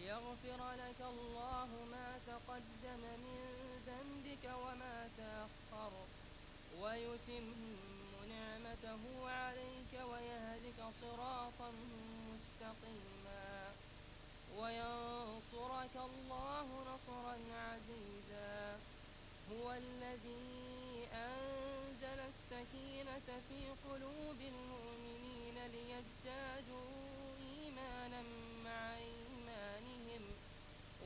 ليغفر لك الله ما تقدم من ذنبك وما تأخر ويتم نعمته عليك ويهدك صراطا مستقيما وينصرك الله نصرا عزيزا. هو الذي أنزل السكينة في قلوب المؤمنين ليزدادوا إيمانا مع إيمانهم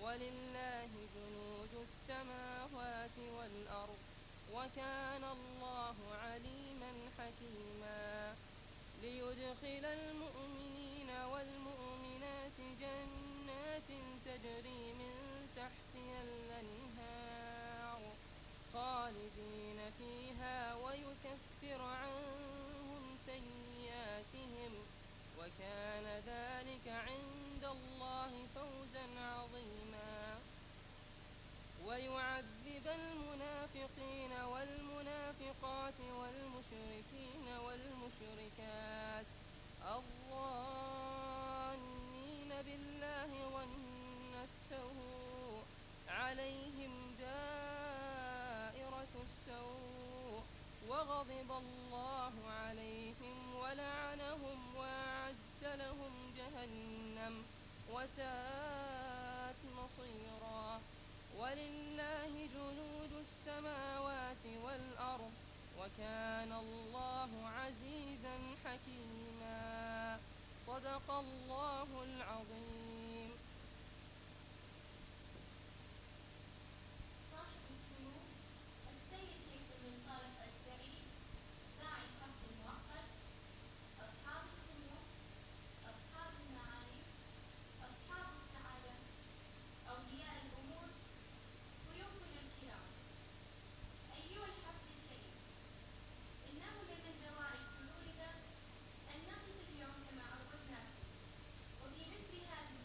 ولله جنود السماوات والأرض وكان الله عليما حكيما. ليدخل المؤمنين والمؤمنات جنات تجري من تحتها الأنهار خالدين فيها ويكفر عنهم سيئاتهم وكان ذلك عند الله فوزا عظيما. ويعذب المنافقين والمنافقات والمشركين والمشركات الظانين بالله ظن السوء عليهم دائرة السوء وغضب الله عليهم ولعنهم وأعد لهم جهنم وساءت مصيرا. ولله جنود السماوات والأرض وكان الله عزيزا حكيما. صدق الله العظيم. صاحب السمو السيد ليث بن صالح السعيد داعي الحق الموقت، أصحاب السمو، أصحاب المعالي، أصحاب السعادة، أولياء الأمور، ضيوفنا الكرام، أيها الحفل الكريم، إنه لمن دواعي سرورنا أن نقف اليوم كما عودناكم وفي مثل هذه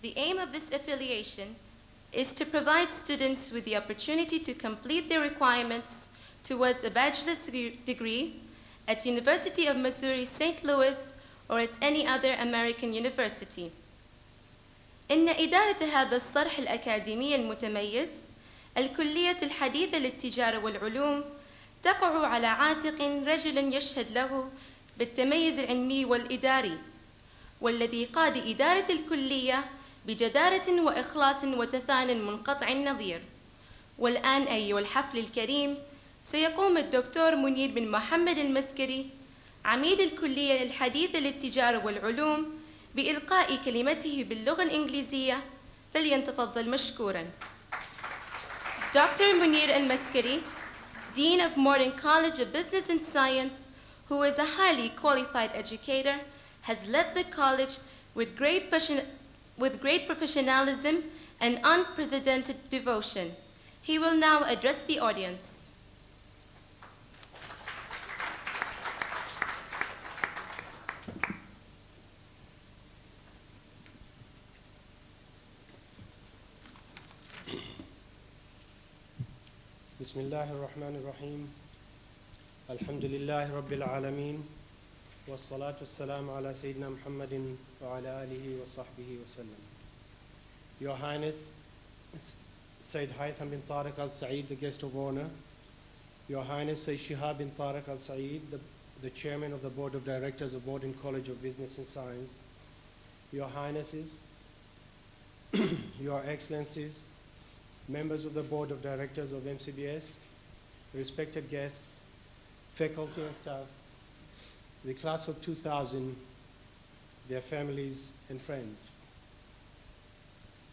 The aim of this affiliation is to provide students with the opportunity to complete their requirements towards a bachelor's degree at University of Missouri St. Louis or at any other American university. إن إدارة هذا الصرح الأكاديمي المتميز الكلية الحديثة للتجارة والعلوم تقع على عاتق رجل يشهد له بالتميز العلمي والإداري، والذي قاد إدارة الكلية بجدارة وإخلاص وتفان منقطع النظير. والآن أيها الحفل الكريم سيقوم الدكتور منير بن محمد المسكري عميد الكلية الحديثة للتجارة والعلوم بإلقاء كلمته باللغة الإنجليزية، فليتفضل مشكورا. Dr. Munir al-Maskari, Dean of Morton College of Business and Science, who is a highly qualified educator, has led the college with great professionalism and unprecedented devotion. He will now address the audience. بسم الله الرحمن الرحيم. الحمد لله رب العالمين والصلاة والسلام على سيدنا محمد وعلى آله وصحبه وسلم. Your Highness Sayyid Haytham bin Tariq Al Saeed, the guest of honor. Your Highness Sayyid Shihab bin Tariq Al Saeed, the Chairman of the Board of Directors of Morton College of Business and Science. Your Highnesses, Your Excellencies, members of the Board of Directors of MCBS, respected guests, faculty and staff, the class of 2000, their families and friends.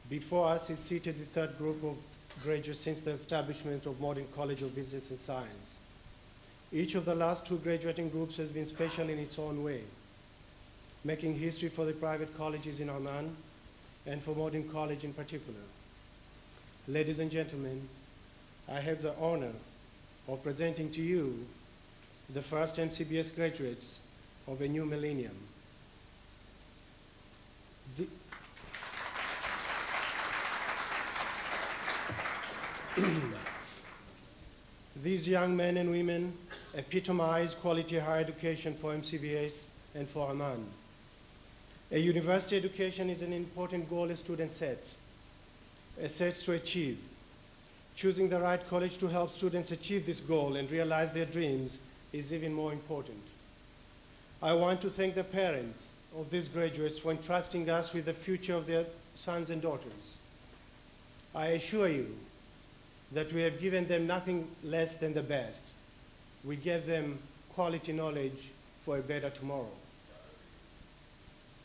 Before us is seated the third group of graduates since the establishment of Morton College of Business and Science. Each of the last two graduating groups has been special in its own way, making history for the private colleges in Oman and for Morton College in particular. Ladies and gentlemen, I have the honor of presenting to you the first MCBS graduates of a new millennium. These young men and women epitomize quality higher education for MCBS and for Oman. A university education is an important goal a student sets to achieve. Choosing the right college to help students achieve this goal and realize their dreams is even more important. I want to thank the parents of these graduates for entrusting us with the future of their sons and daughters. I assure you that we have given them nothing less than the best. We gave them quality knowledge for a better tomorrow.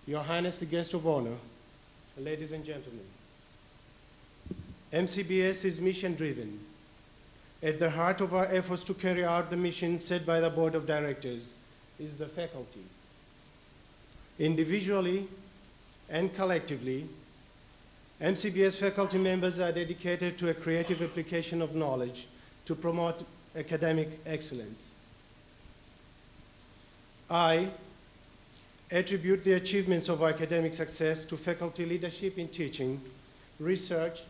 Your Highness, the guest of honor, ladies and gentlemen, MCBS is mission-driven. At the heart of our efforts to carry out the mission set by the Board of Directors is the faculty. Individually and collectively, MCBS faculty members are dedicated to a creative application of knowledge to promote academic excellence. I attribute the achievements of academic success to faculty leadership in teaching, research,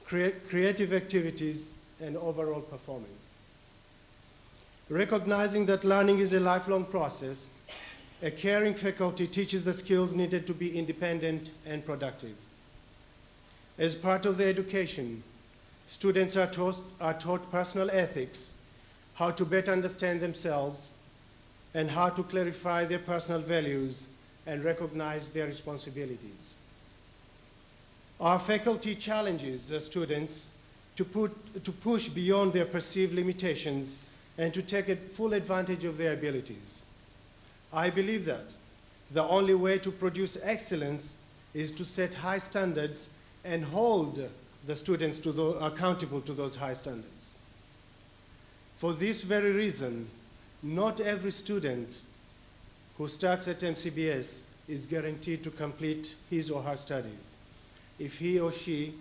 creative activities, and overall performance. Recognizing that learning is a lifelong process, a caring faculty teaches the skills needed to be independent and productive. As part of their education, students are taught personal ethics, how to better understand themselves, and how to clarify their personal values and recognize their responsibilities. Our faculty challenges the students to push beyond their perceived limitations and to take full advantage of their abilities. I believe that the only way to produce excellence is to set high standards and hold the students accountable to those high standards. For this very reason, not every student who starts at MCBS is guaranteed to complete his or her studies if he or she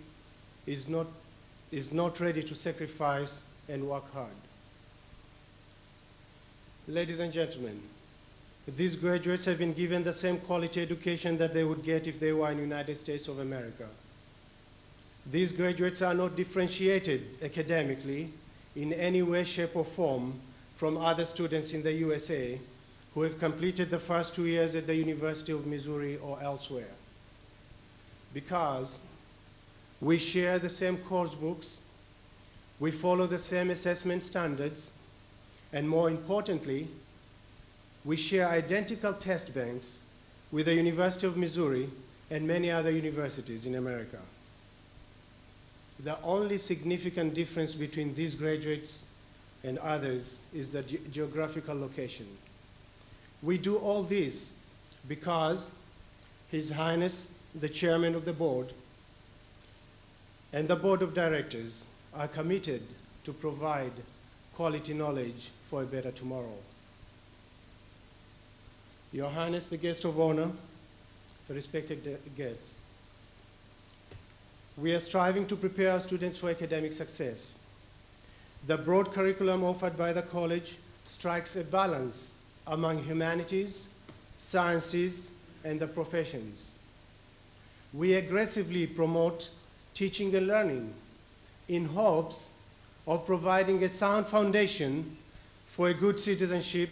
is not ready to sacrifice and work hard. Ladies and gentlemen, These graduates have been given the same quality education that they would get if they were in the United States of America. These graduates are not differentiated academically in any way, shape, or form from other students in the USA who have completed the first 2 years at the University of Missouri or elsewhere. Because we share the same course books, we follow the same assessment standards, and more importantly, we share identical test banks with the University of Missouri and many other universities in America. The only significant difference between these graduates and others is the geographical location. We do all this because His Highness, the Chairman of the Board, and the Board of Directors are committed to provide quality knowledge for a better tomorrow. Your Highness, the guest of honor, the respected guests, we are striving to prepare our students for academic success. The broad curriculum offered by the college strikes a balance among humanities, sciences, and the professions. We aggressively promote teaching and learning in hopes of providing a sound foundation for a good citizenship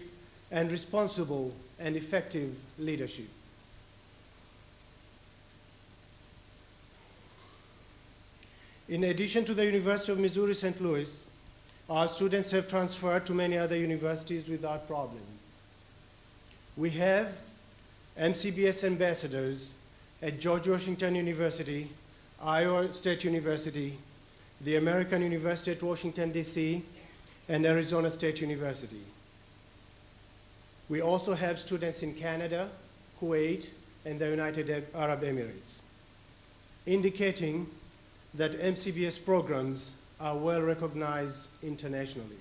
and responsible and effective leadership. In addition to the University of Missouri St. Louis, our students have transferred to many other universities without problem. We have MCBS ambassadors at George Washington University, Iowa State University, the American University at Washington, D.C., and Arizona State University. We also have students in Canada, Kuwait, and the United Arab Emirates, indicating that MCBS programs are well recognized internationally.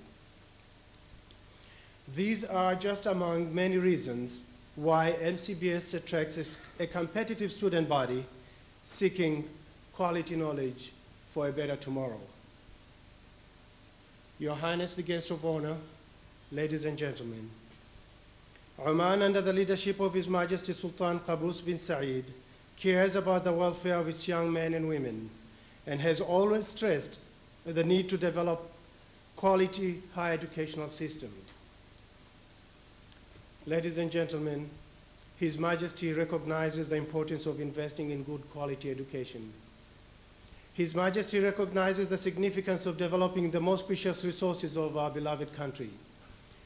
These are just among many reasons why MCBS attracts a competitive student body seeking quality knowledge for a better tomorrow. Your Highness, the guest of honor, ladies and gentlemen, Oman, under the leadership of His Majesty Sultan Qaboos bin Saeed, cares about the welfare of its young men and women and has always stressed the need to develop quality higher educational system. Ladies and gentlemen, His Majesty recognizes the importance of investing in good quality education. His Majesty recognizes the significance of developing the most precious resources of our beloved country,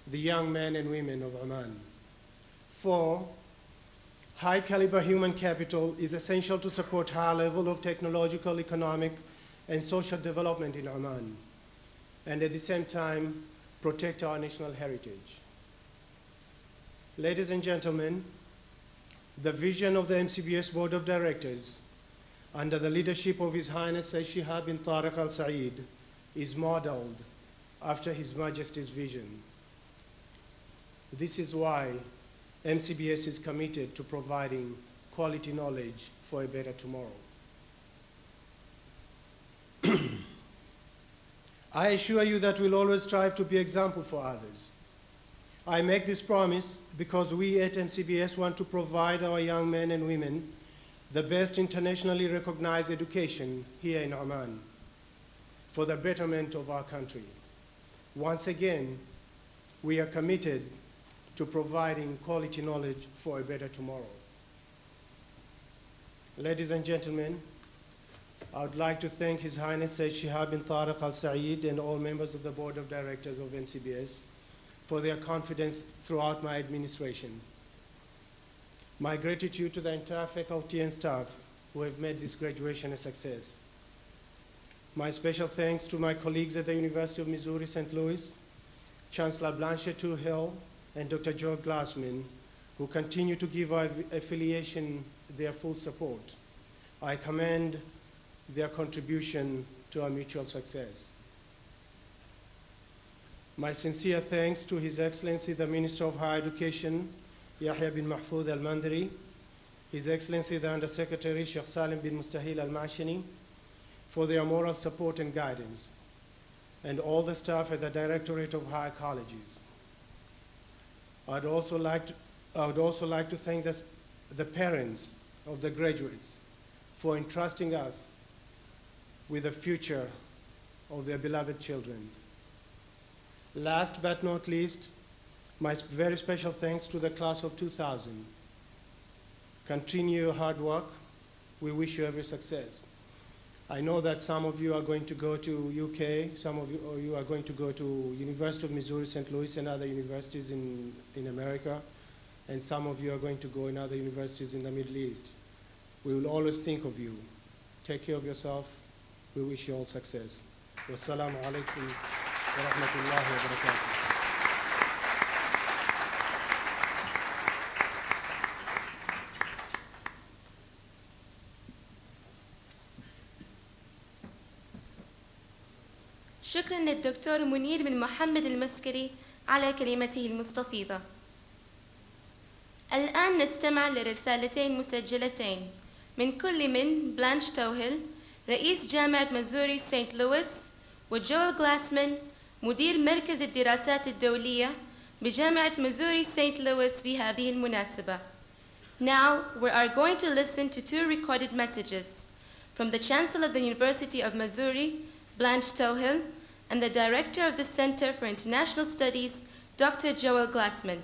the young men and women of Oman. For high caliber human capital is essential to support high level of technological, economic, and social development in Oman, and at the same time, protect our national heritage. Ladies and gentlemen, the vision of the MCBS Board of Directors, under the leadership of His Highness Sayyid Shihab bin Tariq Al Saeed, is modeled after His Majesty's vision. This is why MCBS is committed to providing quality knowledge for a better tomorrow. I assure you that we'll always strive to be example for others. I make this promise because we at MCBS want to provide our young men and women the best internationally recognized education here in Oman for the betterment of our country. Once again, we are committed to providing quality knowledge for a better tomorrow. Ladies and gentlemen, I would like to thank His Highness Sayyid Shihab bin Tariq Al Saeed and all members of the Board of Directors of MCBS for their confidence throughout my administration. My gratitude to the entire faculty and staff who have made this graduation a success. My special thanks to my colleagues at the University of Missouri St. Louis, Chancellor Blanche Hill, and Dr. Joe Glassman, who continue to give our affiliation their full support. I commend their contribution to our mutual success. My sincere thanks to His Excellency, the Minister of Higher Education, Yahya bin Mahfoud al-Mandari, His Excellency, the Undersecretary, Sheikh Salim bin Mustahil al-Mashini, for their moral support and guidance, and all the staff at the Directorate of Higher Colleges. I'd also like I would also like to thank the parents of the graduates for entrusting us with the future of their beloved children. Last but not least, my very special thanks to the class of 2000. Continue your hard work. We wish you every success. I know that some of you are going to go to UK, some of you are going to go to University of Missouri, St. Louis, and other universities in America, and some of you are going to go in other universities in the Middle East. We will always think of you. Take care of yourself. We wish you all success. Wassalamu alaikum wa rahmatullahi wa barakatuh. شكرا للدكتور منير بن محمد المسكري على كلمته المستفيضة. الآن نستمع لرسالتين مسجلتين من كل من بلانش توهيل رئيس جامعة مازوري سانت لويس وجوel جلاسمان مدير مركز الدراسات الدولية بجامعة مازوري سانت لويس في هذه المناسبة. Now we are going to listen to two recorded messages from the Chancellor of the University of Missouri, Blanche Tohill, and the Director of the Center for International Studies, Dr. Joel Glassman.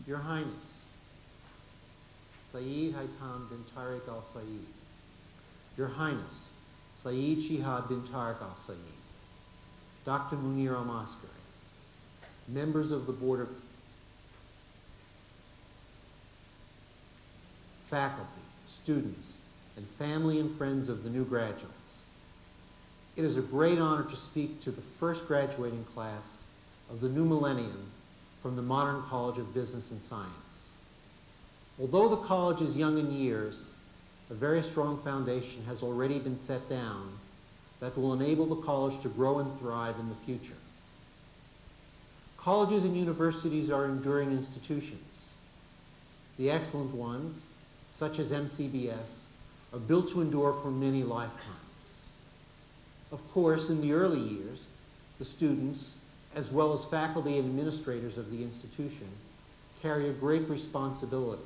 Your Highness, Saeed Haitham bin Tariq al-Saeed, Your Highness, Saeed Shihab bin Tariq al-Saeed, Dr. Munir al-Maskari, members of the Board of faculty, students, and family and friends of the new graduates. It is a great honor to speak to the first graduating class of the new millennium from the Modern College of Business and Science. Although the college is young in years, a very strong foundation has already been set down that will enable the college to grow and thrive in the future. Colleges and universities are enduring institutions. The excellent ones, such as MCBS, are built to endure for many lifetimes. Of course, in the early years, the students, as well as faculty and administrators of the institution, carry a great responsibility.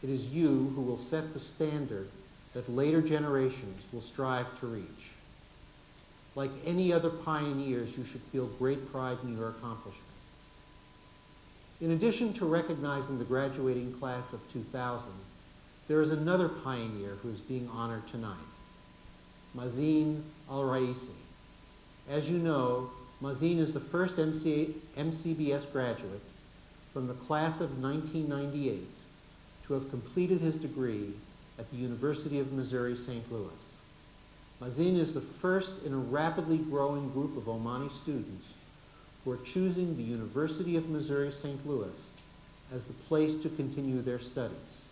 It is you who will set the standard that later generations will strive to reach. Like any other pioneers, you should feel great pride in your accomplishments. In addition to recognizing the graduating class of 2000, there is another pioneer who is being honored tonight, Mazin al-Raisi. As you know, Mazin is the first MCBS graduate from the class of 1998 to have completed his degree at the University of Missouri, St. Louis. Mazin is the first in a rapidly growing group of Omani students who are choosing the University of Missouri, St. Louis as the place to continue their studies.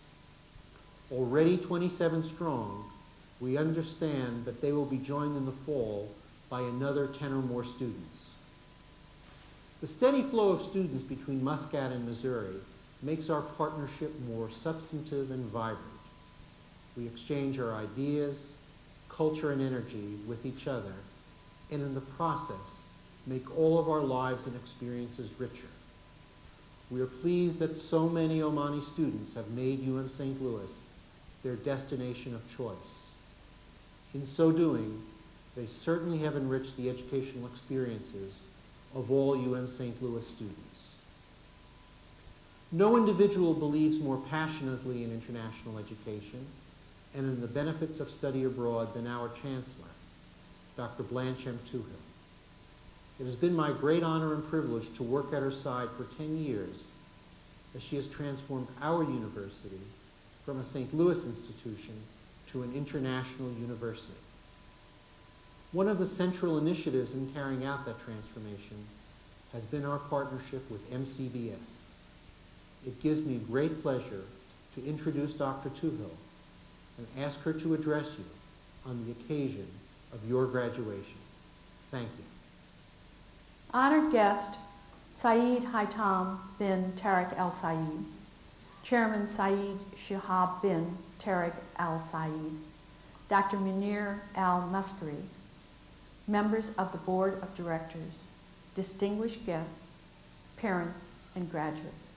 Already 27 strong, we understand that they will be joined in the fall by another 10 or more students. The steady flow of students between Muscat and Missouri makes our partnership more substantive and vibrant. We exchange our ideas, culture, and energy with each other, and in the process, make all of our lives and experiences richer. We are pleased that so many Omani students have made UM St. Louis their destination of choice. In so doing, they certainly have enriched the educational experiences of all UM St. Louis students. No individual believes more passionately in international education and in the benefits of study abroad than our Chancellor, Dr. Blanche M. Tuhill. It has been my great honor and privilege to work at her side for 10 years as she has transformed our university from a St. Louis institution to an international university. One of the central initiatives in carrying out that transformation has been our partnership with MCBS. It gives me great pleasure to introduce Dr. Tuhill and ask her to address you on the occasion of your graduation. Thank you. Honored guest, Saeed Haitham bin Tariq al-Saeed, Chairman Saeed Shihab bin Tariq Al Saeed, Dr. Munir Al Maskari, members of the Board of Directors, distinguished guests, parents, and graduates.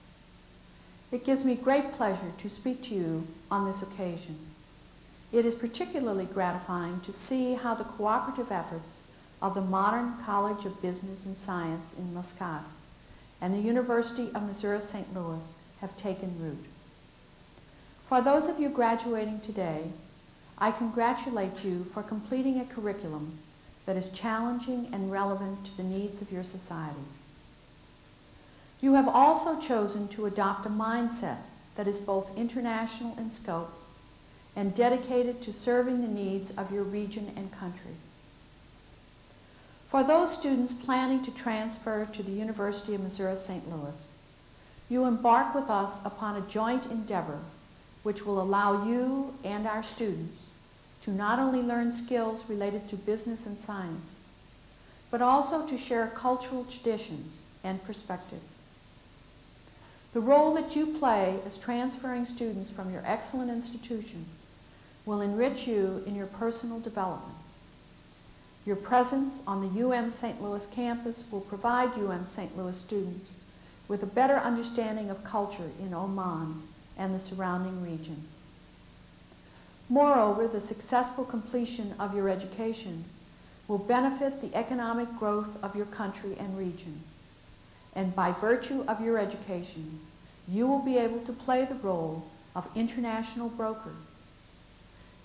It gives me great pleasure to speak to you on this occasion. It is particularly gratifying to see how the cooperative efforts of the Modern College of Business and Science in Muscat and the University of Missouri St. Louis have taken root. For those of you graduating today, I congratulate you for completing a curriculum that is challenging and relevant to the needs of your society. You have also chosen to adopt a mindset that is both international in scope and dedicated to serving the needs of your region and country. For those students planning to transfer to the University of Missouri St. Louis, you embark with us upon a joint endeavor which will allow you and our students to not only learn skills related to business and science, but also to share cultural traditions and perspectives. The role that you play as transferring students from your excellent institution will enrich you in your personal development. Your presence on the UM St. Louis campus will provide UM St. Louis students with a better understanding of culture in Oman and the surrounding region. Moreover, the successful completion of your education will benefit the economic growth of your country and region. And by virtue of your education, you will be able to play the role of international broker.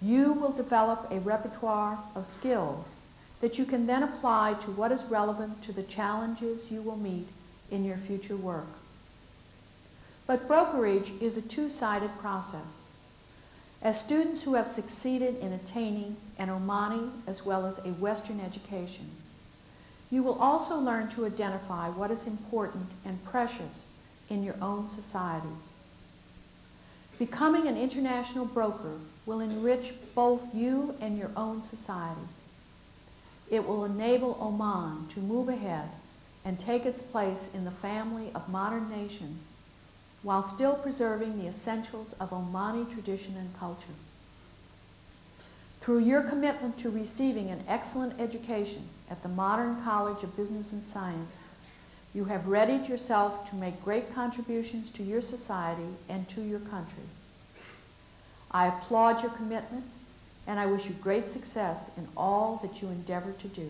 You will develop a repertoire of skills that you can then apply to what is relevant to the challenges you will meet in your future work. But brokerage is a two-sided process. As students who have succeeded in attaining an Omani as well as a Western education, you will also learn to identify what is important and precious in your own society. Becoming an international broker will enrich both you and your own society. It will enable Oman to move ahead and take its place in the family of modern nations while still preserving the essentials of Omani tradition and culture. Through your commitment to receiving an excellent education at the Modern College of Business and Science, you have readied yourself to make great contributions to your society and to your country. I applaud your commitment, and I wish you great success in all that you endeavor to do.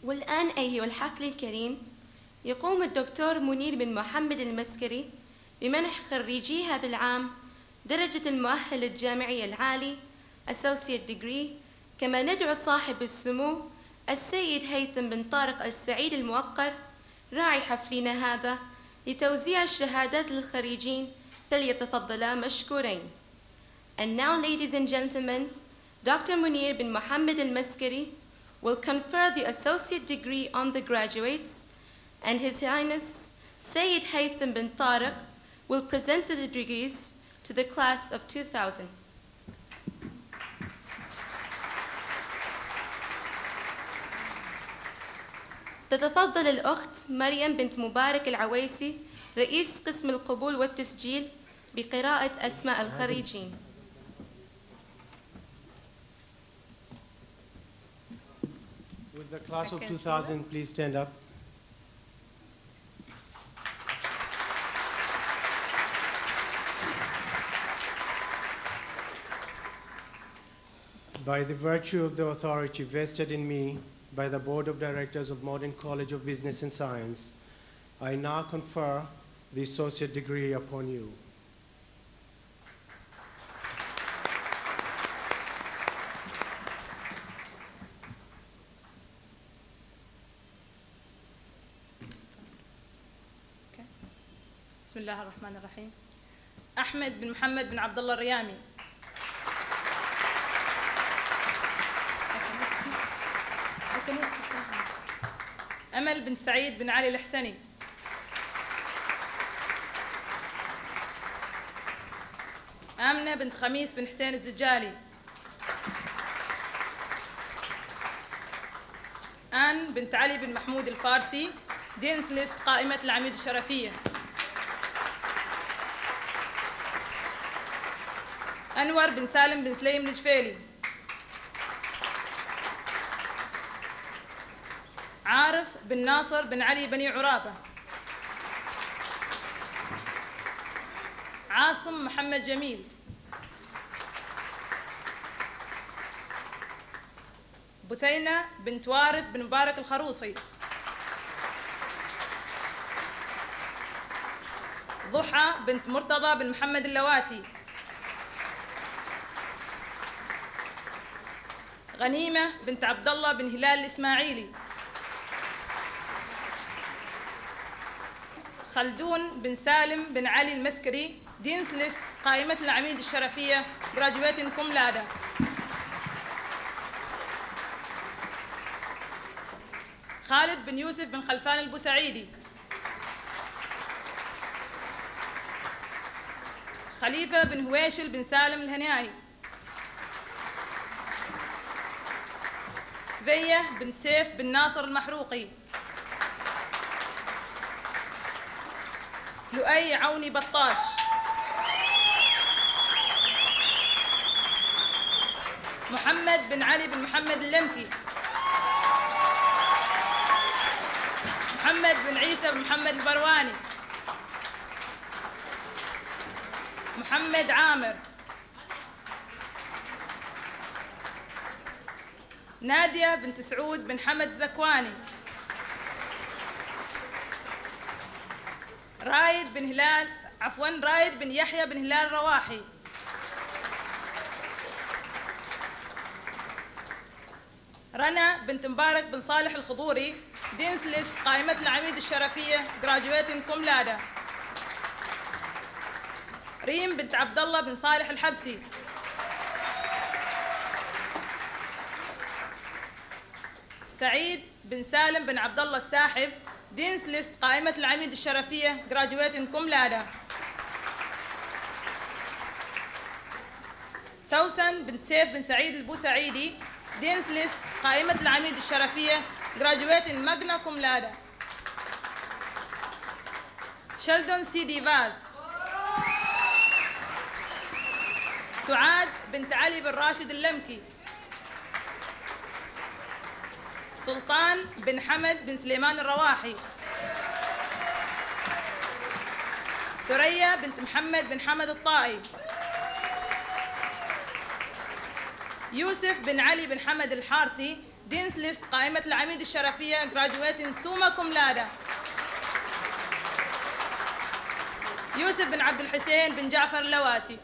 والآن أيها الحفل الكريم يقوم الدكتور منير بن محمد المسكري بمنح خريجي هذا العام درجة المؤهل الجامعي العالي Associate Degree، كما ندعو صاحب السمو السيد هيثم بن طارق السعيد الموقر راعي حفلنا هذا لتوزيع الشهادات للخريجين، فليتفضلا مشكورين. And now, ladies and gentlemen, Dr. Munir bin Muhammad al-Maskari will confer the associate degree on the graduates, and His Highness Sayyid Haytham bin Tariq will present the degrees to the class of 2000. تتفضل الأخت مريم بنت مبارك العويسي رئيس قسم القبول والتسجيل بقراءة أسماء الخريجين. With the class of 2000, please stand up. By the virtue of the authority vested in me by the Board of Directors of Modern College of Business and Science, I now confer the associate degree upon you. بسم الله الرحمن الرحيم. أحمد بن محمد بن عبد الله الريامي. أمل بن سعيد بن علي الحسني. آمنة بنت خميس بن حسين الزجالي. آن بنت علي بن محمود الفارسي، دينس ليست قائمة العميد الشرفية. أنور بن سالم بن سليم الجفيلي. عارف بن ناصر بن علي بني عرابة. عاصم محمد جميل. بثينة بنت وارد بن مبارك الخروصي. ضحى بنت مرتضى بن محمد اللواتي. غنيمة بنت عبد الله بن هلال الإسماعيلي. خلدون بن سالم بن علي المسكري، دينس ليست قائمة العميد الشرفية، graduating cum laude. خالد بن يوسف بن خلفان البوسعيدي. خليفة بن هويشل بن سالم الهنياني. ذية بن سيف بن ناصر المحروقي. لؤي عوني بطاش. محمد بن علي بن محمد اللمكي. محمد بن عيسى بن محمد البرواني. محمد عامر. نادية بنت سعود بن حمد الزكواني. رايد بن يحيى بن هلال الرواحي. رنا بنت مبارك بن صالح الخضوري، دينس ليست قائمة العميد الشرفية، graduating cum laude. ريم بنت عبد الله بن صالح الحبسي. سعيد بن سالم بن عبد الله الساحب، دينس ليست قائمة العميد الشرفية، graduating cum laude. سوسن بنت سيف بن سعيد البوسعيدي، دينس ليست قائمة العميد الشرفية، graduating magna cum laude. شلدون سيدي فاز. سعاد بنت علي بن راشد اللمكي. سلطان بن حمد بن سليمان الرواحي. ثريا بنت محمد بن حمد الطائي. يوسف بن علي بن حمد الحارثي، دينس ليست قائمة العميد الشرفية، graduating summa cum laude. يوسف بن عبد الحسين بن جعفر اللواتي.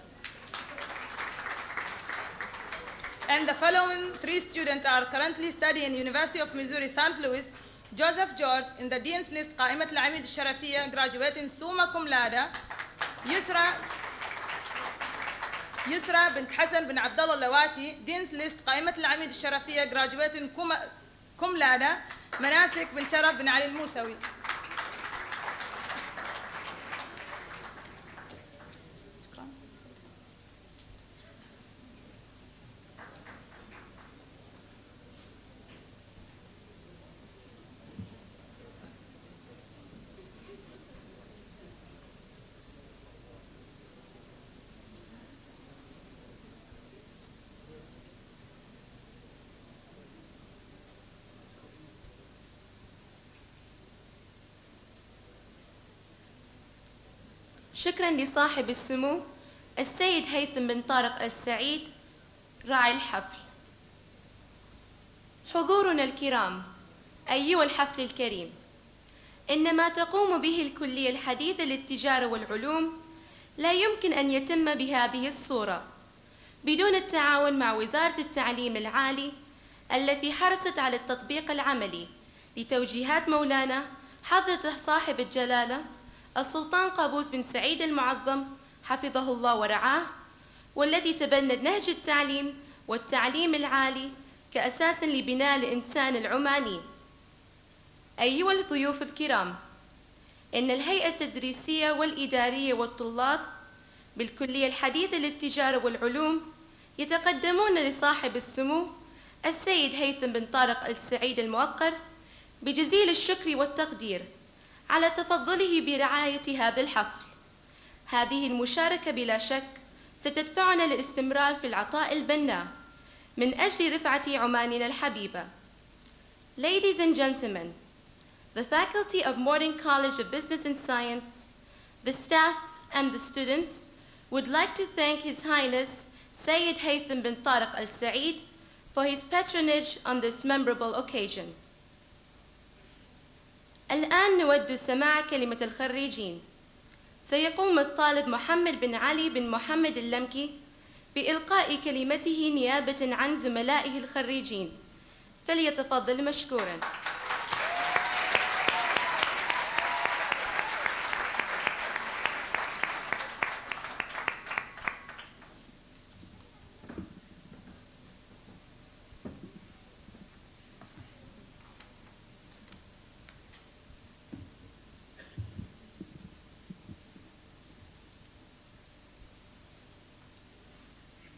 And the following 3 students are currently studying University of Missouri St. Louis. Joseph George in the Dean's List قائمة العميد الشرفية, graduating summa cum laude. يسرى بنت حسن بن عبد الله اللواتي, Dean's List قائمة العميد الشرفية, graduating cum laude. مناسك بن شرف بن علي الموسوي. شكرا لصاحب السمو السيد هيثم بن طارق السعيد راعي الحفل. حضورنا الكرام، أيها الحفل الكريم، إن ما تقوم به الكلية الحديثة للتجارة والعلوم لا يمكن أن يتم بهذه الصورة بدون التعاون مع وزارة التعليم العالي التي حرصت على التطبيق العملي لتوجيهات مولانا حضرة صاحب الجلالة السلطان قابوس بن سعيد المعظم حفظه الله ورعاه، والتي تبنت نهج التعليم والتعليم العالي كأساس لبناء الإنسان العماني. أيها الضيوف الكرام، إن الهيئة التدريسية والإدارية والطلاب بالكلية الحديثة للتجارة والعلوم يتقدمون لصاحب السمو السيد هيثم بن طارق السعيد الموقر بجزيل الشكر والتقدير على تفضله برعاية هذا الحفل. هذه المشاركة بلا شك ستدفعنا للاستمرار في العطاء البناء من أجل رفعة عماننا الحبيبة. Ladies and gentlemen, the faculty of Morton College of Business and Science, the staff and the students would like to thank His Highness Sayyid Haytham bin Tariq Al Saeed for his patronage on this memorable occasion. الآن نود سماع كلمة الخريجين. سيقوم الطالب محمد بن علي بن محمد اللمكي بإلقاء كلمته نيابة عن زملائه الخريجين، فليتفضل مشكورا.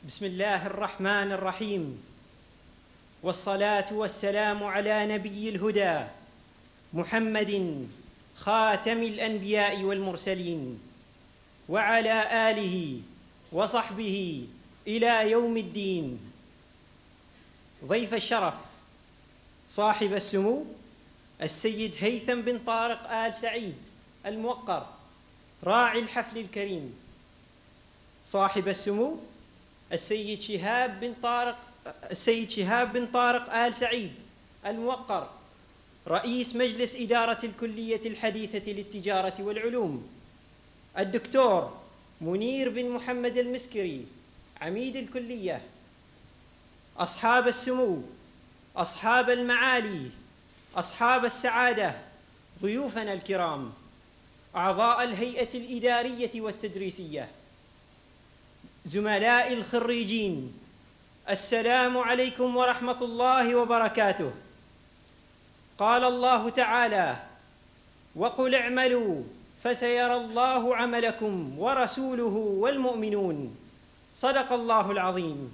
بسم الله الرحمن الرحيم، والصلاة والسلام على نبي الهدى محمد خاتم الأنبياء والمرسلين وعلى آله وصحبه إلى يوم الدين. ضيف الشرف صاحب السمو السيد هيثم بن طارق آل سعيد الموقر راعي الحفل الكريم، صاحب السمو السيد شهاب بن طارق آل سعيد الموقر رئيس مجلس إدارة الكلية الحديثة للتجارة والعلوم، الدكتور منير بن محمد المسكري عميد الكلية، أصحاب السمو، أصحاب المعالي، أصحاب السعادة، ضيوفنا الكرام، أعضاء الهيئة الإدارية والتدريسية، زملاء الخريجين، السلام عليكم ورحمة الله وبركاته. قال الله تعالى: وقل اعملوا فسيرى الله عملكم ورسوله والمؤمنون. صدق الله العظيم.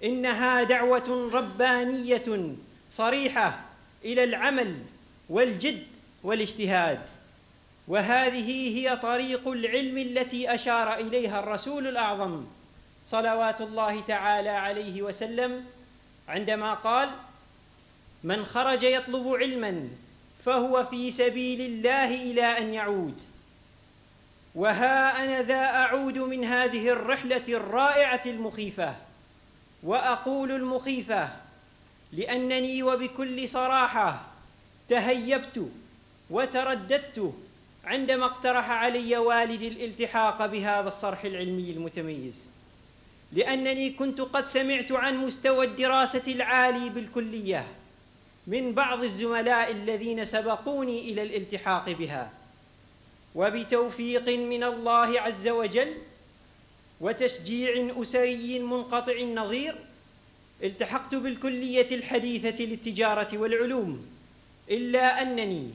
إنها دعوة ربانية صريحة إلى العمل والجد والاجتهاد، وهذه هي طريق العلم التي أشار إليها الرسول الأعظم صلوات الله تعالى عليه وسلم عندما قال: من خرج يطلب علما فهو في سبيل الله إلى أن يعود. وها أنا ذا أعود من هذه الرحلة الرائعة المخيفة، وأقول المخيفة لأنني وبكل صراحة تهيبت وترددت عندما اقترح علي والدي الالتحاق بهذا الصرح العلمي المتميز، لأنني كنت قد سمعت عن مستوى الدراسة العالي بالكلية من بعض الزملاء الذين سبقوني إلى الالتحاق بها، وبتوفيق من الله عز وجل وتشجيع أسري منقطع النظير التحقت بالكلية الحديثة للتجارة والعلوم، إلا أنني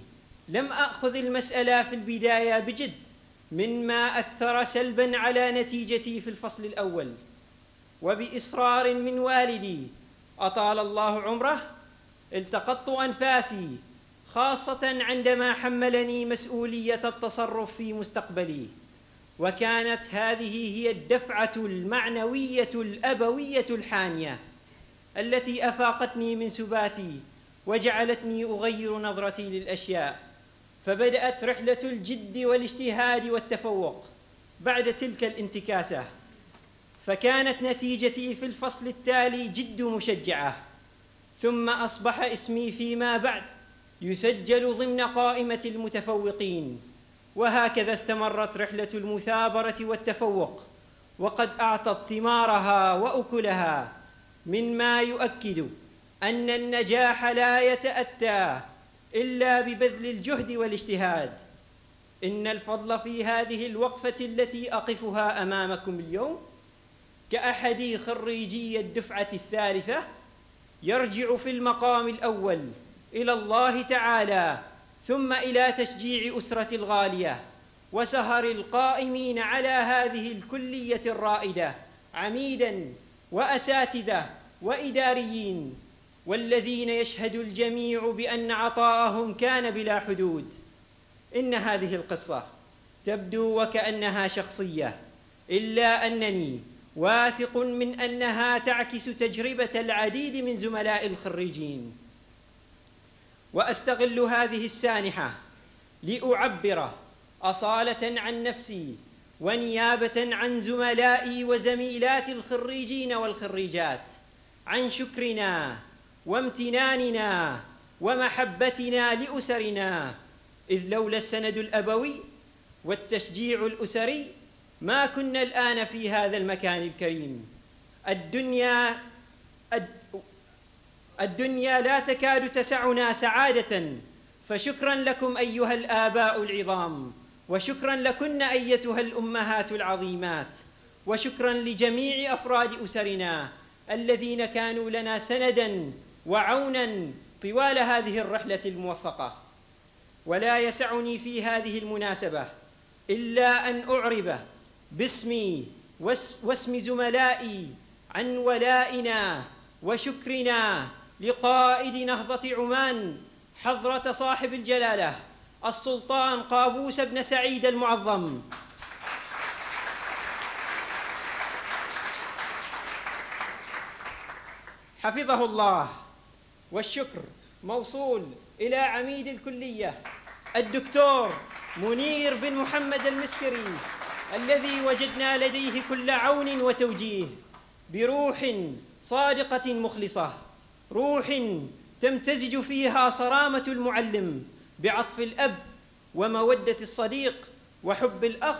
لم أخذ المسألة في البداية بجد، مما أثر سلبا على نتيجتي في الفصل الأول. وبإصرار من والدي أطال الله عمره التقطت أنفاسي، خاصة عندما حملني مسؤولية التصرف في مستقبلي، وكانت هذه هي الدفعة المعنوية الأبوية الحانية التي أفاقتني من سباتي وجعلتني أغير نظرتي للأشياء. فبدأت رحلة الجد والاجتهاد والتفوق بعد تلك الانتكاسة، فكانت نتيجتي في الفصل التالي جد مشجعة، ثم أصبح اسمي فيما بعد يسجل ضمن قائمة المتفوقين، وهكذا استمرت رحلة المثابرة والتفوق، وقد أعطت ثمارها وأكلها، مما يؤكد أن النجاح لا يتأتى إلا ببذل الجهد والاجتهاد. إن الفضل في هذه الوقفة التي أقفها أمامكم اليوم كأحد خريجي الدفعة الثالثة يرجع في المقام الأول إلى الله تعالى، ثم إلى تشجيع أسرتي الغالية وسهر القائمين على هذه الكلية الرائدة عميداً وأساتذة وإداريين، والذين يشهد الجميع بأن عطاءهم كان بلا حدود. إن هذه القصة تبدو وكأنها شخصية، إلا أنني واثق من أنها تعكس تجربة العديد من زملاء الخريجين. وأستغل هذه السانحة لأعبر أصالة عن نفسي ونيابة عن زملائي وزميلات الخريجين والخريجات عن شكرنا وامتناننا ومحبتنا لأسرنا، إذ لولا السند الأبوي والتشجيع الأسري ما كنا الآن في هذا المكان الكريم. الدنيا لا تكاد تسعنا سعادة، فشكرا لكم أيها الآباء العظام، وشكرا لكن أيتها الأمهات العظيمات، وشكرا لجميع أفراد أسرنا الذين كانوا لنا سندا وعونا طوال هذه الرحلة الموفقة. ولا يسعني في هذه المناسبة إلا أن أعرب باسمي واسم زملائي عن ولائنا وشكرنا لقائد نهضة عمان حضرة صاحب الجلالة السلطان قابوس بن سعيد المعظم، حفظه الله. والشكر موصول إلى عميد الكلية الدكتور منير بن محمد المسكري، الذي وجدنا لديه كل عون وتوجيه بروح صادقة مخلصة، روح تمتزج فيها صرامة المعلم بعطف الأب ومودة الصديق وحب الأخ.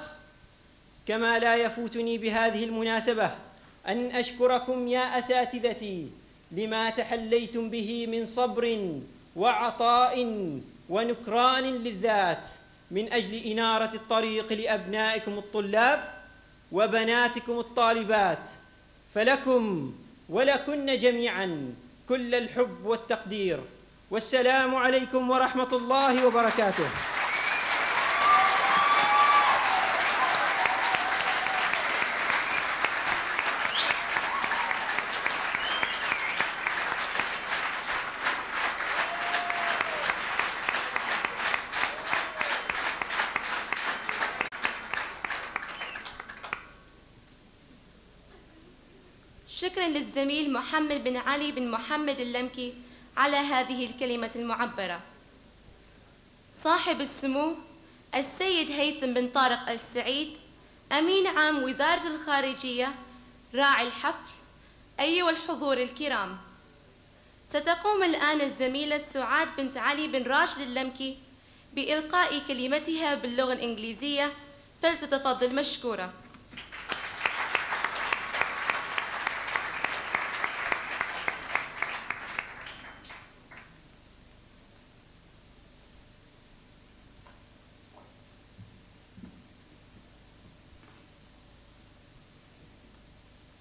كما لا يفوتني بهذه المناسبة أن أشكركم يا أساتذتي لما تحليتم به من صبر وعطاء ونكران للذات من أجل إنارة الطريق لأبنائكم الطلاب وبناتكم الطالبات. فلكم ولكن جميعا كل الحب والتقدير، والسلام عليكم ورحمة الله وبركاته. شكرا للزميل محمد بن علي بن محمد اللمكي على هذه الكلمة المعبرة. صاحب السمو السيد هيثم بن طارق السعيد أمين عام وزارة الخارجية راعي الحفل، أيها الحضور الكرام، ستقوم الآن الزميلة سعاد بنت علي بن راشد اللمكي بإلقاء كلمتها باللغة الإنجليزية، فلتتفضل مشكورة.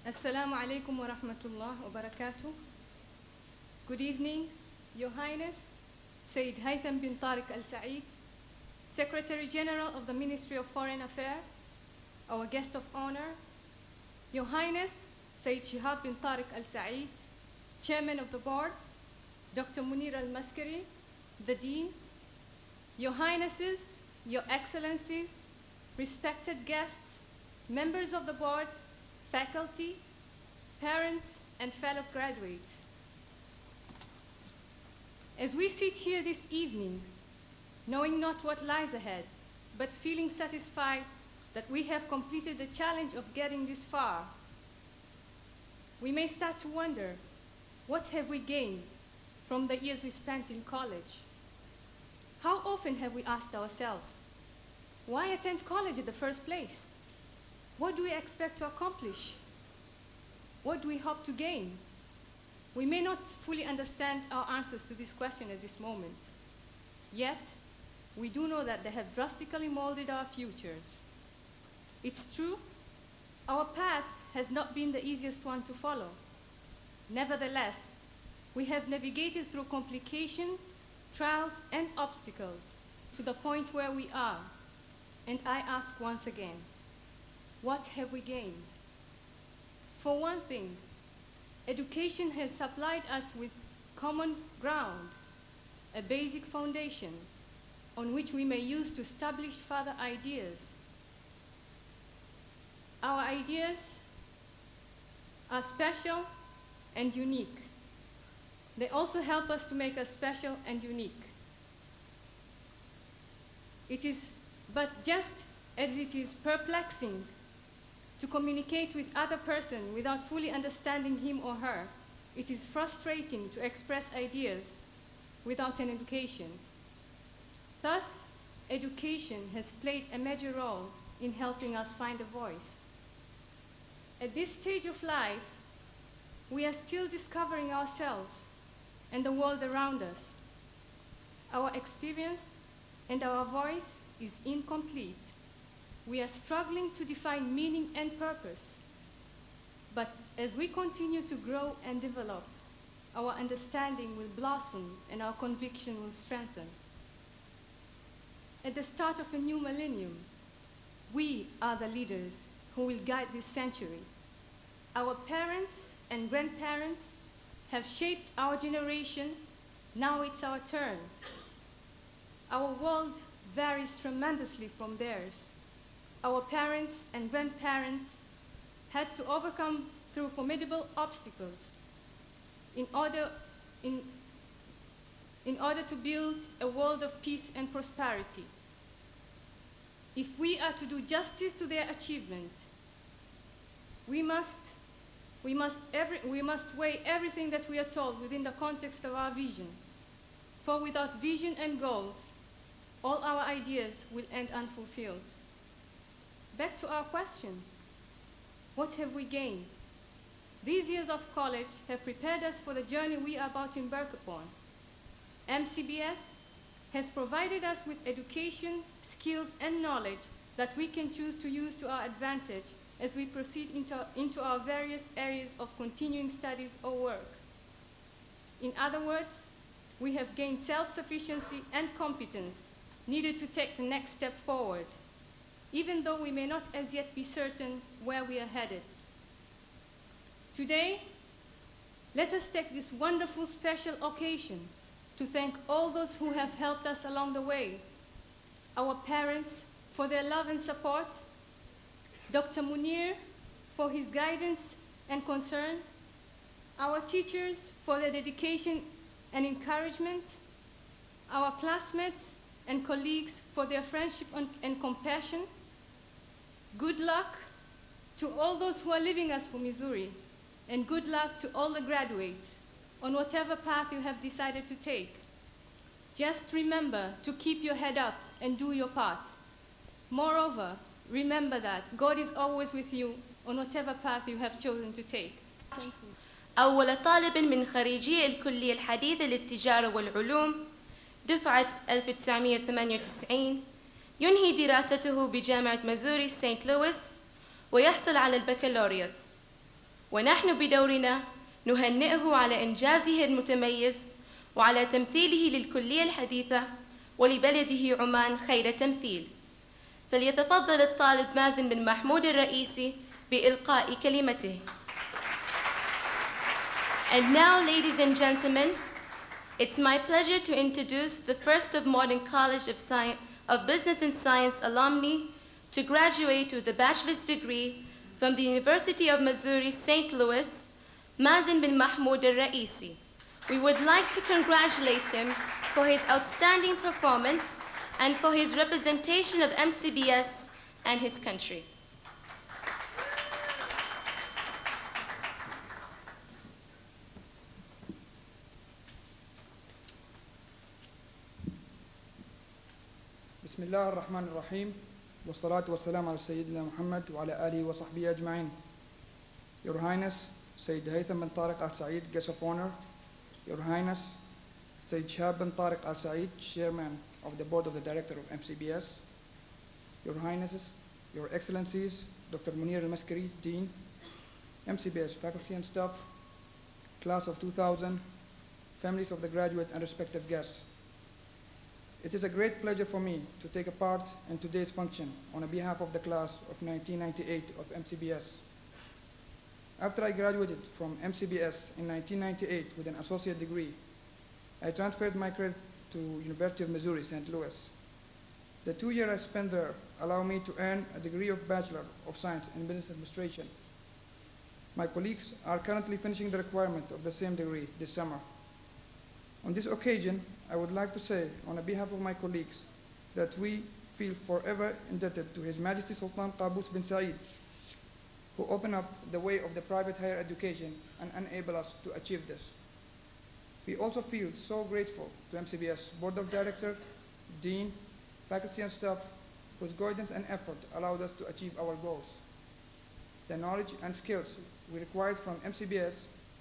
Assalamu alaikum wa rahmatullah wa barakatuh. Good evening, Your Highness, Sayyid Haytham bin Tariq Al-Said, Secretary General of the Ministry of Foreign Affairs, our guest of honor, Your Highness, Sayyid Shihab bin Tariq Al-Said, Chairman of the Board, Dr. Munir Al-Maskari, the Dean, Your Highnesses, Your Excellencies, respected guests, members of the Board, faculty, parents, and fellow graduates. As we sit here this evening, knowing not what lies ahead, but feeling satisfied that we have completed the challenge of getting this far, we may start to wonder, what have we gained from the years we spent in college? How often have we asked ourselves, why attend college in the first place? What do we expect to accomplish? What do we hope to gain? We may not fully understand our answers to this question at this moment. Yet, we do know that they have drastically molded our futures. It's true, our path has not been the easiest one to follow. Nevertheless, we have navigated through complications, trials, and obstacles to the point where we are. And I ask once again, what have we gained? For one thing, education has supplied us with common ground, a basic foundation on which we may use to establish further ideas. Our ideas are special and unique. They also help us to make us special and unique. It is but just as it is perplexing to communicate with other person without fully understanding him or her, it is frustrating to express ideas without an education. Thus, education has played a major role in helping us find a voice. At this stage of life, we are still discovering ourselves and the world around us. Our experience and our voice is incomplete. We are struggling to define meaning and purpose. But as we continue to grow and develop, our understanding will blossom and our conviction will strengthen. At the start of a new millennium, we are the leaders who will guide this century. Our parents and grandparents have shaped our generation. Now it's our turn. Our world varies tremendously from theirs. Our parents and grandparents had to overcome through formidable obstacles in order to build a world of peace and prosperity. If we are to do justice to their achievement, we must weigh everything that we are told within the context of our vision. For without vision and goals, all our ideas will end unfulfilled. Back to our question, what have we gained? These years of college have prepared us for the journey we are about to embark upon. MCBS has provided us with education, skills, and knowledge that we can choose to use to our advantage as we proceed into our various areas of continuing studies or work. In other words, we have gained self-sufficiency and competence needed to take the next step forward, even though we may not as yet be certain where we are headed. Today, let us take this wonderful special occasion to thank all those who have helped us along the way. Our parents for their love and support, Dr. Munir for his guidance and concern, our teachers for their dedication and encouragement, our classmates and colleagues for their friendship and compassion. Good luck to all those who are leaving us for Missouri, and good luck to all the graduates on whatever path you have decided to take. Just remember to keep your head up and do your part. Moreover, remember that God is always with you on whatever path you have chosen to take. Thank you. أول طالب من خريجي الكلية الحديثة للتجارة والعلوم دفعة 1998 ينهي دراسته بجامعة مازوري سانت لويس ويحصل على البكالوريوس، ونحن بدورنا نهنئه على إنجازه المتميز وعلى تمثيله للكلية الحديثة ولبلده عمان خير تمثيل. فليتفضل الطالب مازن بن محمود الرئيسي بإلقاء كلمته. And now, ladies and gentlemen, it's my pleasure to introduce the first of Modern College of Business and Science alumni to graduate with a bachelor's degree from the University of Missouri, St. Louis, Mazen bin Mahmoud al-Raisi. We would like to congratulate him for his outstanding performance and for his representation of MCBS and his country. بسم الله الرحمن الرحيم والصلاة والسلام على سيدنا محمد وعلى آله وصحبه أجمعين. Your Highness, Sayyid Haytham bin Tariq Al Saeed, Guest of Honor. Your Highness, Sayyid Shahab bin Tariq Al Saeed, Chairman of the Board of the Director of MCBS. Your Highnesses, Your Excellencies, Dr. Munir al-Maskari, Dean, MCBS faculty and staff, Class of 2000, families of the graduate and respected guests. It is a great pleasure for me to take a part in today's function on behalf of the class of 1998 of MCBS. After I graduated from MCBS in 1998 with an associate degree, I transferred my credit to University of Missouri, St. Louis. The 2 years I spent there allowed me to earn a degree of Bachelor of Science in Business Administration. My colleagues are currently finishing the requirement of the same degree this summer. On this occasion, I would like to say on behalf of my colleagues that we feel forever indebted to His Majesty Sultan Qaboos bin Said, who opened up the way of the private higher education and enabled us to achieve this. We also feel so grateful to MCBS Board of Directors, Dean, faculty and staff, whose guidance and effort allowed us to achieve our goals. The knowledge and skills we required from MCBS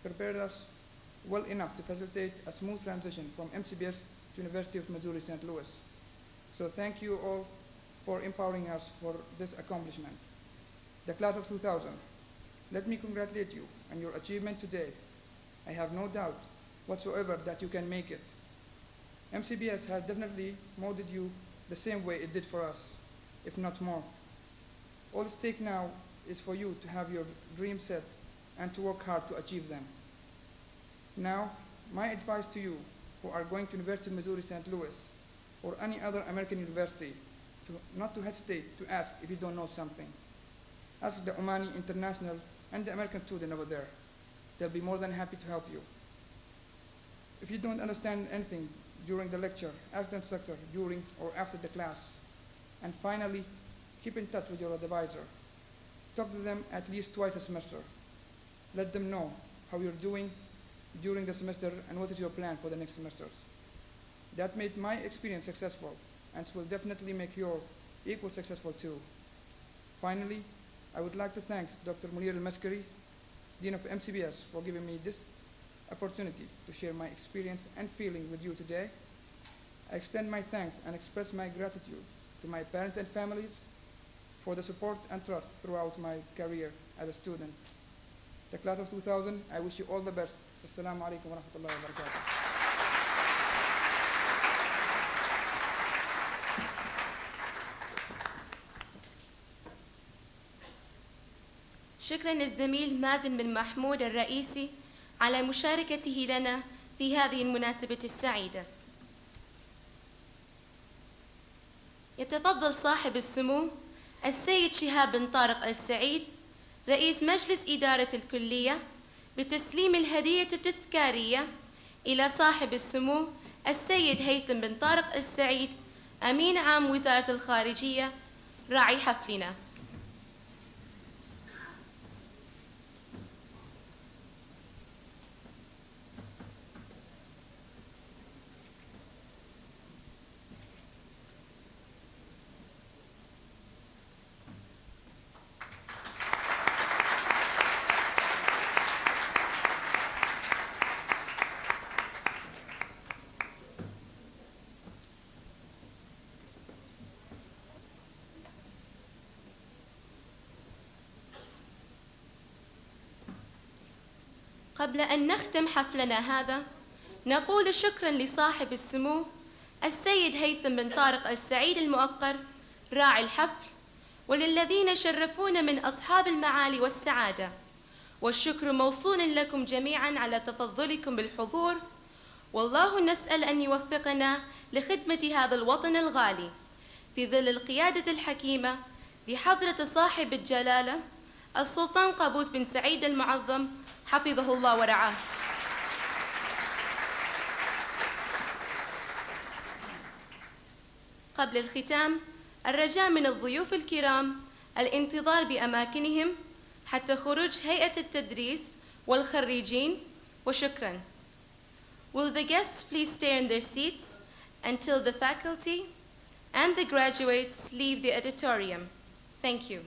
prepared us well enough to facilitate a smooth transition from MCBS to University of Missouri, St. Louis. So thank you all for empowering us for this accomplishment. The class of 2000, let me congratulate you on your achievement today. I have no doubt whatsoever that you can make it. MCBS has definitely molded you the same way it did for us, if not more. All at stake now is for you to have your dreams set and to work hard to achieve them. Now, my advice to you who are going to University of Missouri, St. Louis, or any other American university, not to hesitate to ask if you don't know something. Ask the Omani International and the American student over there. They'll be more than happy to help you. If you don't understand anything during the lecture, ask the instructor during or after the class. And finally, keep in touch with your advisor. Talk to them at least twice a semester. Let them know how you're doing during the semester and what is your plan for the next semesters. That made my experience successful and will definitely make your equally successful too. Finally, I would like to thank Dr. Munir al-Maskari, Dean of MCBS, for giving me this opportunity to share my experience and feeling with you today. I extend my thanks and express my gratitude to my parents and families for the support and trust throughout my career as a student. The class of 2000, I wish you all the best. Assalamu alaikum wa rahmatullahi wa barakatuh. شكرا للزميل مازن بن محمود الرئيسي على مشاركته لنا في هذه المناسبة السعيدة. يتفضل صاحب السمو السيد شهاب بن طارق السعيد رئيس مجلس إدارة الكلية بتسليم الهدية التذكارية إلى صاحب السمو السيد هيثم بن طارق السعيد أمين عام وزارة الخارجية راعي حفلنا. قبل أن نختم حفلنا هذا نقول شكرا لصاحب السمو السيد هيثم بن طارق السعيد المؤقر راعي الحفل وللذين شرفونا من أصحاب المعالي والسعادة، والشكر موصول لكم جميعا على تفضلكم بالحضور، والله نسأل أن يوفقنا لخدمة هذا الوطن الغالي في ظل القيادة الحكيمة لحضرة صاحب الجلالة السلطان قابوس بن سعيد المعظم حفظه الله ورعاه. قبل الختام الرجاء من الضيوف الكرام الانتظار بأماكنهم حتى خروج هيئة التدريس والخريجين، وشكرا. Will the guests please stay in their seats until the faculty and the graduates leave the auditorium? Thank you.